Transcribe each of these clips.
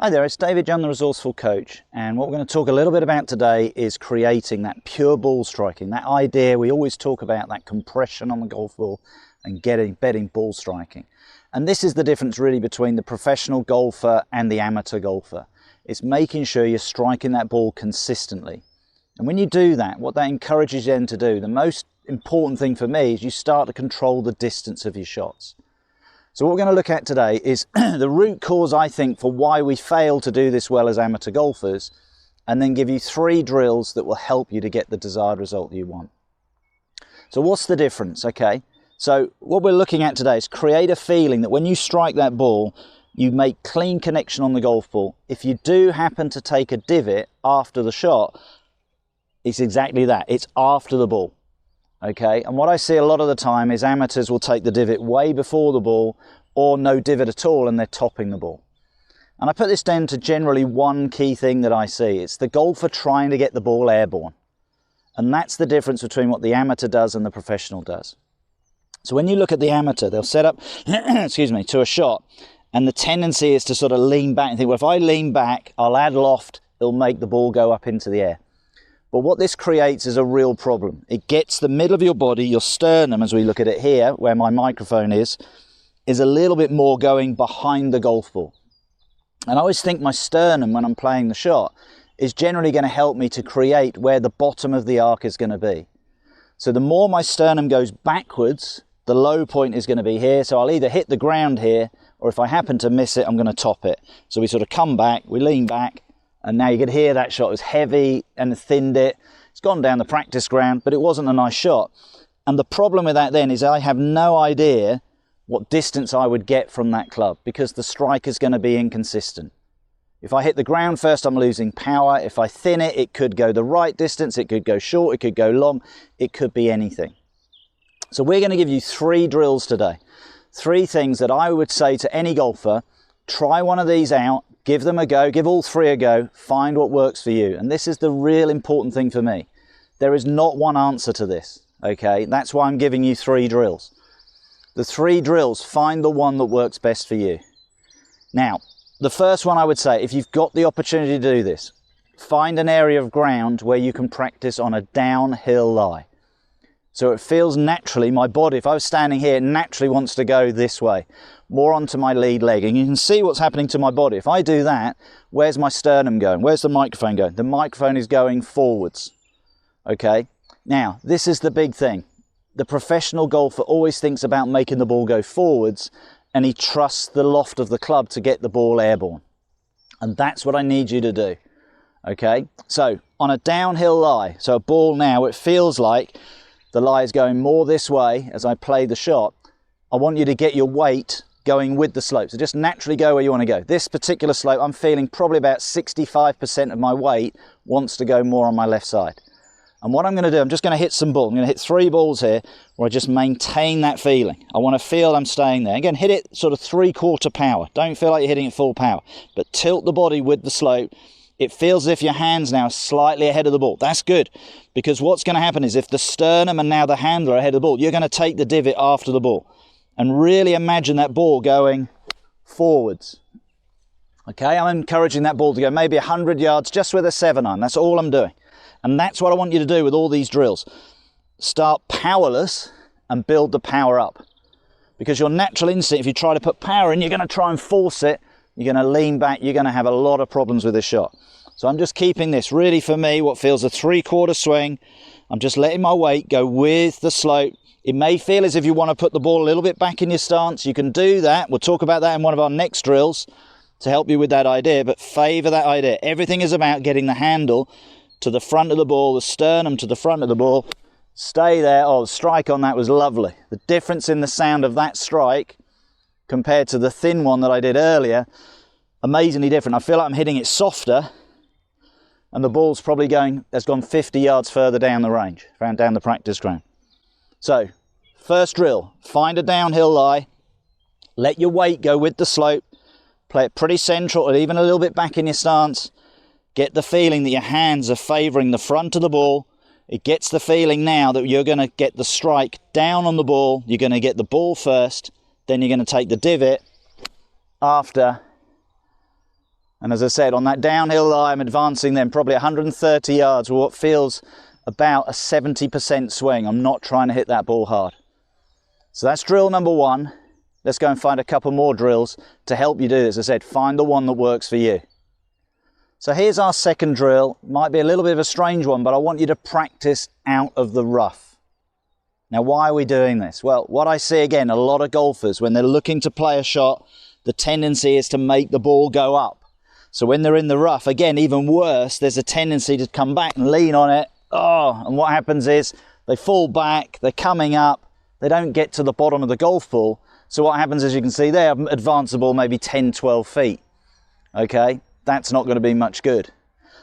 Hi there, it's David, I'm the Resourceful Coach, and what we're going to talk a little bit about today is creating that pure ball striking, that idea we always talk about, that compression on the golf ball and betting ball striking. And this is the difference really between the professional golfer and the amateur golfer. It's making sure you're striking that ball consistently. And when you do that, what that encourages you then to do, the most important thing for me is you start to control the distance of your shots. So what we're going to look at today is the root cause, I think, for why we fail to do this well as amateur golfers, and then give you 3 drills that will help you to get the desired result you want. So what's the difference? Okay, so what we're looking at today is create a feeling that when you strike that ball, you make clean connection on the golf ball. If you do happen to take a divot after the shot, it's exactly that, it's after the ball. Okay, and what I see a lot of the time is amateurs will take the divot way before the ball or no divot at all and they're topping the ball. And I put this down to generally one key thing that I see. It's the golfer trying to get the ball airborne. And that's the difference between what the amateur does and the professional does. So when you look at the amateur, they'll set up, excuse me, to a shot, and the tendency is to sort of lean back and think, well, if I lean back, I'll add loft, it'll make the ball go up into the air. But what this creates is a real problem. It gets the middle of your body, your sternum, as we look at it here, where my microphone is a little bit more going behind the golf ball. And I always think my sternum, when I'm playing the shot, is generally going to help me to create where the bottom of the arc is going to be. So the more my sternum goes backwards, the low point is going to be here. So I'll either hit the ground here, or if I happen to miss it, I'm going to top it. So we sort of come back, we lean back, and now you could hear that shot was heavy and thinned it. It's gone down the practice ground, but it wasn't a nice shot. And the problem with that then is I have no idea what distance I would get from that club because the strike is going to be inconsistent. If I hit the ground first, I'm losing power. If I thin it, it could go the right distance, it could go short, it could go long, it could be anything. So we're going to give you 3 drills today. 3 things that I would say to any golfer, try one of these out. Give them a go, give all 3 a go, find what works for you. And this is the real important thing for me. There is not one answer to this, okay? That's why I'm giving you 3 drills. The 3 drills, find the one that works best for you. Now, the first one I would say, if you've got the opportunity to do this, find an area of ground where you can practice on a downhill lie. So it feels naturally, my body, if I was standing here, it naturally wants to go this way, more onto my lead leg. And you can see what's happening to my body. If I do that, where's my sternum going? Where's the microphone going? The microphone is going forwards. Okay? Now, this is the big thing. The professional golfer always thinks about making the ball go forwards, and he trusts the loft of the club to get the ball airborne. And that's what I need you to do. Okay? So, on a downhill lie, so a ball now, it feels like the lie is going more this way as I play the shot. I want you to get your weight going with the slope. So just naturally go where you want to go. This particular slope, I'm feeling probably about 65% of my weight wants to go more on my left side. And what I'm going to do, I'm just going to hit some balls. I'm going to hit 3 balls here where I just maintain that feeling. I want to feel I'm staying there. Again, hit it sort of 3/4 power. Don't feel like you're hitting it full power, but tilt the body with the slope. It feels as if your hands now are slightly ahead of the ball. That's good, because what's going to happen is if the sternum and now the handle are ahead of the ball, you're going to take the divot after the ball. And really imagine that ball going forwards. Okay, I'm encouraging that ball to go maybe 100 yards just with a 7-iron. That's all I'm doing. And that's what I want you to do with all these drills. Start powerless and build the power up. Because your natural instinct, if you try to put power in, you're going to try and force it. You're going to lean back, you're going to have a lot of problems with this shot. So I'm just keeping this really, for me, what feels a 3/4 swing. I'm just letting my weight go with the slope. It may feel as if you want to put the ball a little bit back in your stance. You can do that. We'll talk about that in one of our next drills to help you with that idea, but favour that idea. Everything is about getting the handle to the front of the ball, the sternum to the front of the ball. Stay there. Oh, the strike on that was lovely. The difference in the sound of that strike compared to the thin one that I did earlier, amazingly different. I feel like I'm hitting it softer, and the ball's probably has gone 50 yards further down the range, down the practice ground. So, first drill, find a downhill lie, let your weight go with the slope, play it pretty central or even a little bit back in your stance, get the feeling that your hands are favouring the front of the ball. It gets the feeling now that you're going to get the strike down on the ball, you're going to get the ball first, then you're going to take the divot after, And as I said, on that downhill lie, I'm advancing then probably 130 yards with what feels about a 70% swing. I'm not trying to hit that ball hard. So that's drill number one. Let's go and find a couple more drills to help you do this. As I said, find the one that works for you. So here's our second drill. Might be a little bit of a strange one, but I want you to practice out of the rough. Now, why are we doing this? Well, what I see again, a lot of golfers, when they're looking to play a shot, the tendency is to make the ball go up. So when they're in the rough, again, even worse, there's a tendency to come back and lean on it. Oh, and what happens is they fall back, they're coming up, they don't get to the bottom of the golf ball. So what happens, as you can see there, advance the ball maybe 10, 12 feet. Okay, that's not going to be much good.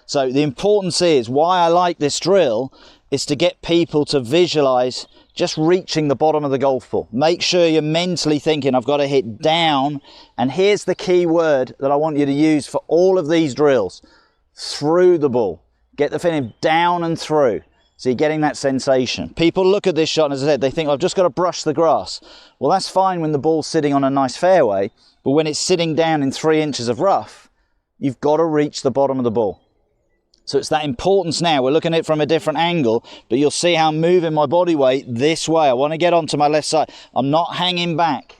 So the importance is, why I like this drill is to get people to visualize just reaching the bottom of the golf ball. Make sure you're mentally thinking, I've got to hit down. And here's the key word that I want you to use for all of these drills: through the ball. Get the feeling down and through. So you're getting that sensation. People look at this shot and, as I said, they think, I've just got to brush the grass. Well, that's fine when the ball's sitting on a nice fairway, but when it's sitting down in 3 inches of rough, you've got to reach the bottom of the ball. So it's that importance now. We're looking at it from a different angle, but you'll see how I'm moving my body weight this way. I want to get onto my left side. I'm not hanging back.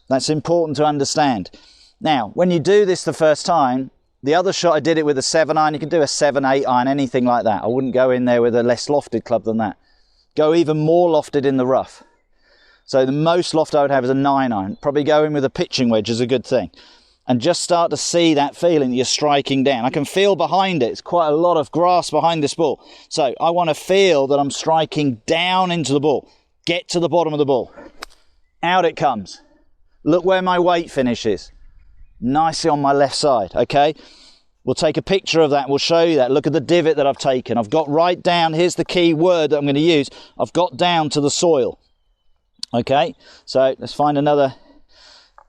That's important to understand. Now, when you do this the first time, the other shot I did it with a 7-iron. You can do a 7-8 iron, anything like that. I wouldn't go in there with a less lofted club than that. Go even more lofted in the rough. So the most loft I would have is a 9-iron. Probably go in with a pitching wedge is a good thing. And just start to see that feeling that you're striking down. I can feel behind it. It's quite a lot of grass behind this ball. So I want to feel that I'm striking down into the ball. Get to the bottom of the ball. Out it comes. Look where my weight finishes. Nicely on my left side, okay? We'll take a picture of that. We'll show you that. Look at the divot that I've taken. I've got right down. Here's the key word that I'm going to use. I've got down to the soil. Okay, so let's find another...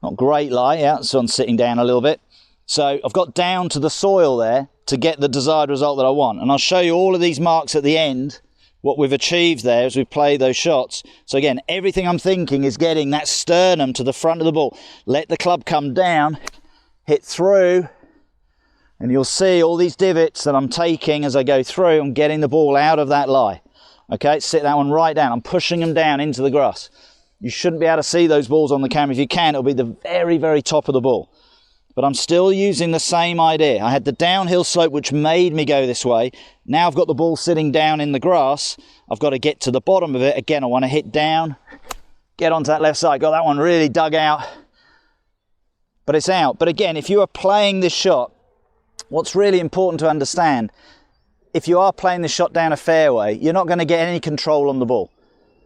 Not great lie, yeah, so I'm sitting down a little bit. So I've got down to the soil there to get the desired result that I want. And I'll show you all of these marks at the end, what we've achieved there as we play those shots. So again, everything I'm thinking is getting that sternum to the front of the ball. Let the club come down, hit through, and you'll see all these divots that I'm taking as I go through. I'm getting the ball out of that lie. Okay, sit that one right down. I'm pushing them down into the grass. You shouldn't be able to see those balls on the camera. If you can, it'll be the very, very top of the ball. But I'm still using the same idea. I had the downhill slope, which made me go this way. Now I've got the ball sitting down in the grass. I've got to get to the bottom of it. Again, I want to hit down, get onto that left side. Got that one really dug out. But it's out. But again, if you are playing this shot, what's really important to understand, if you are playing this shot down a fairway, you're not going to get any control on the ball.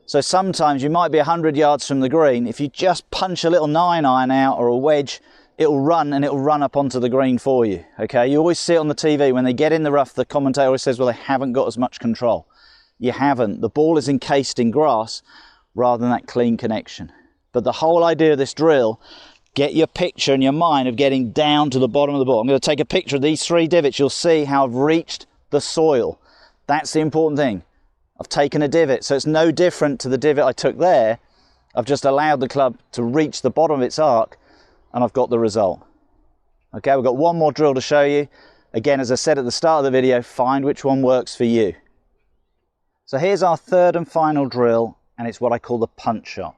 So sometimes you might be 100 yards from the green. If you just punch a little 9-iron out or a wedge, it'll run and it'll run up onto the green for you. Okay, you always see it on the TV. When they get in the rough, the commentator always says, well, they haven't got as much control. You haven't. The ball is encased in grass rather than that clean connection. But the whole idea of this drill, get your picture in your mind of getting down to the bottom of the ball. I'm going to take a picture of these 3 divots. You'll see how I've reached the soil. That's the important thing. I've taken a divot, so it's no different to the divot I took there. I've just allowed the club to reach the bottom of its arc, and I've got the result. Okay, we've got one more drill to show you. Again, as I said at the start of the video, find which one works for you. So here's our third and final drill, and it's what I call the punch shot.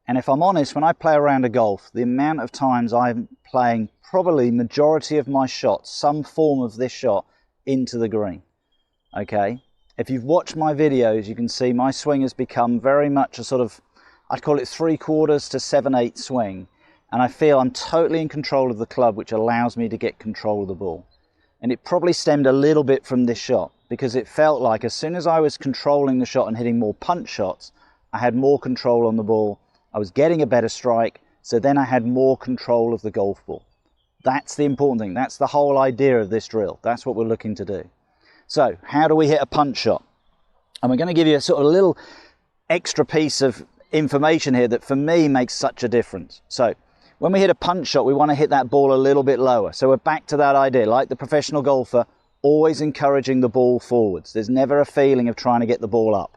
And if I'm honest, when I play around a golf, the amount of times I'm playing probably majority of my shots, some form of this shot, into the green. Okay. If you've watched my videos, you can see my swing has become very much a sort of, I'd call it 3/4 to 7/8 swing. And I feel I'm totally in control of the club, which allows me to get control of the ball. And it probably stemmed a little bit from this shot, because it felt like as soon as I was controlling the shot and hitting more punch shots, I had more control on the ball. I was getting a better strike, so then I had more control of the golf ball. That's the important thing. That's the whole idea of this drill. That's what we're looking to do. So how do we hit a punch shot? And we're going to give you a sort of little extra piece of information here that for me makes such a difference. So when we hit a punch shot, we want to hit that ball a little bit lower. So we're back to that idea, like the professional golfer, always encouraging the ball forwards. There's never a feeling of trying to get the ball up.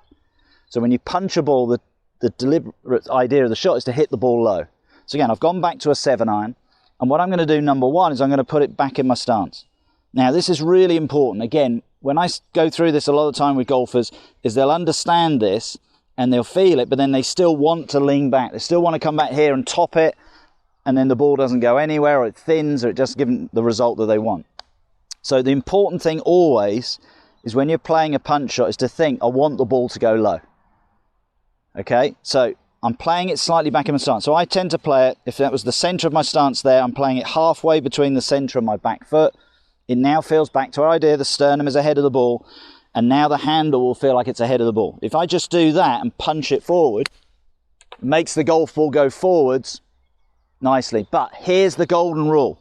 So when you punch a ball, the deliberate idea of the shot is to hit the ball low. So again, I've gone back to a 7-iron. And what I'm going to do, number one, is I'm going to put it back in my stance. Now, this is really important. Again, when I go through this a lot of the time with golfers, is they'll understand this and they'll feel it, but then they still want to lean back. They still want to come back here and top it, and then the ball doesn't go anywhere, or it thins, or it doesn't give them the result that they want. So the important thing always is when you're playing a punch shot is to think, I want the ball to go low. Okay, so I'm playing it slightly back in my stance. So I tend to play it, if that was the center of my stance there, I'm playing it halfway between the center and my back foot. It now feels back to our idea, the sternum is ahead of the ball, and now the handle will feel like it's ahead of the ball. If I just do that and punch it forward, it makes the golf ball go forwards nicely. But here's the golden rule.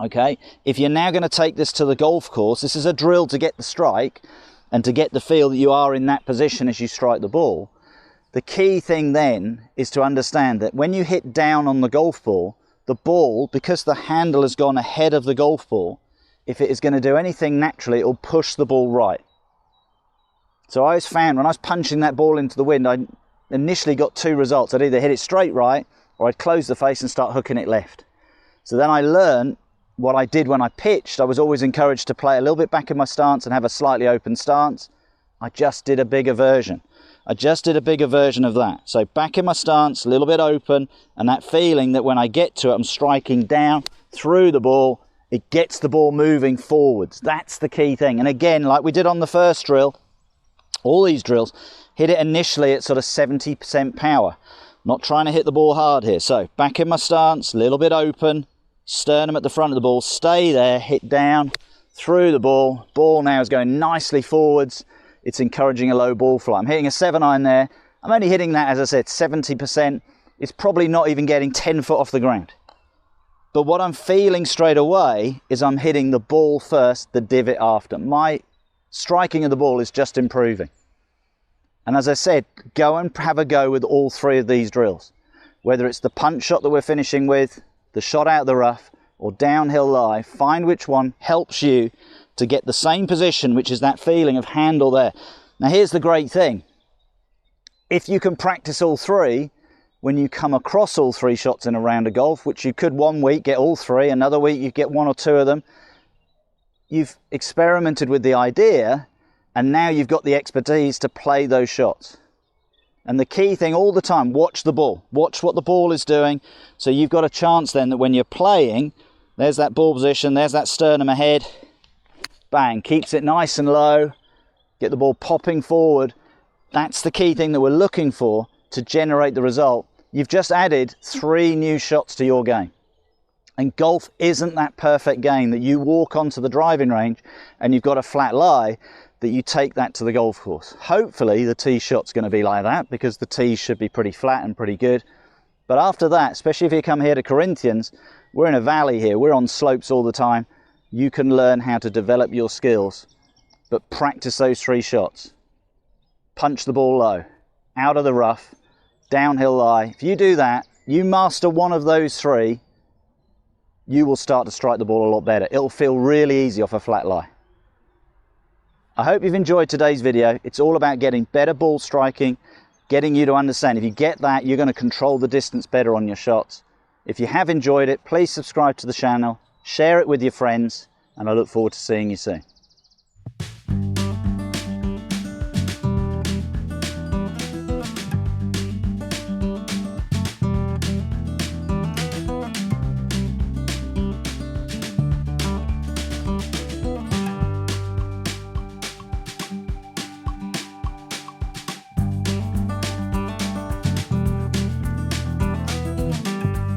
Okay, if you're now going to take this to the golf course, this is a drill to get the strike and to get the feel that you are in that position as you strike the ball. The key thing then is to understand that when you hit down on the golf ball, because the handle has gone ahead of the golf ball, if it is going to do anything naturally, it will push the ball right. So I always found when I was punching that ball into the wind, I initially got two results. I'd either hit it straight right, or I'd close the face and start hooking it left. So then I learned what I did when I pitched. I was always encouraged to play a little bit back in my stance and have a slightly open stance. I just did a bigger version. of that. So back in my stance, a little bit open, and that feeling that when I get to it, I'm striking down through the ball. It gets the ball moving forwards. That's the key thing. And again, like we did on the first drill, all these drills, hit it initially at sort of 70% power. Not trying to hit the ball hard here. So back in my stance, a little bit open, sternum at the front of the ball, stay there, hit down through the ball. Ball now is going nicely forwards. It's encouraging a low ball flight. I'm hitting a 7-iron there. I'm only hitting that, as I said, 70%. It's probably not even getting 10 foot off the ground. But what I'm feeling straight away is I'm hitting the ball first, the divot after. My striking of the ball is just improving. And as I said, go and have a go with all three of these drills. Whether it's the punch shot that we're finishing with, the shot out of the rough, or downhill lie, find which one helps you to get the same position, which is that feeling of handle there. Now here's the great thing. If you can practice all three, when you come across all three shots in a round of golf, which you could one week get all three, another week you get one or two of them, you've experimented with the idea, and now you've got the expertise to play those shots. And the key thing all the time, watch the ball. Watch what the ball is doing. So you've got a chance then that when you're playing, there's that ball position, there's that sternum ahead, bang, keeps it nice and low, get the ball popping forward. That's the key thing that we're looking for to generate the result. You've just added 3 new shots to your game. And golf isn't that perfect game that you walk onto the driving range and you've got a flat lie, that you take that to the golf course. Hopefully the tee shot's going to be like that, because the tees should be pretty flat and pretty good. But after that, especially if you come here to Corinthians, we're in a valley here, we're on slopes all the time. You can learn how to develop your skills, but practice those 3 shots. Punch the ball low, out of the rough, downhill lie. If you do that, you master one of those 3, you will start to strike the ball a lot better. It'll feel really easy off a flat lie. I hope you've enjoyed today's video. It's all about getting better ball striking, getting you to understand. If you get that, you're going to control the distance better on your shots. If you have enjoyed it, please subscribe to the channel, share it with your friends, and I look forward to seeing you soon.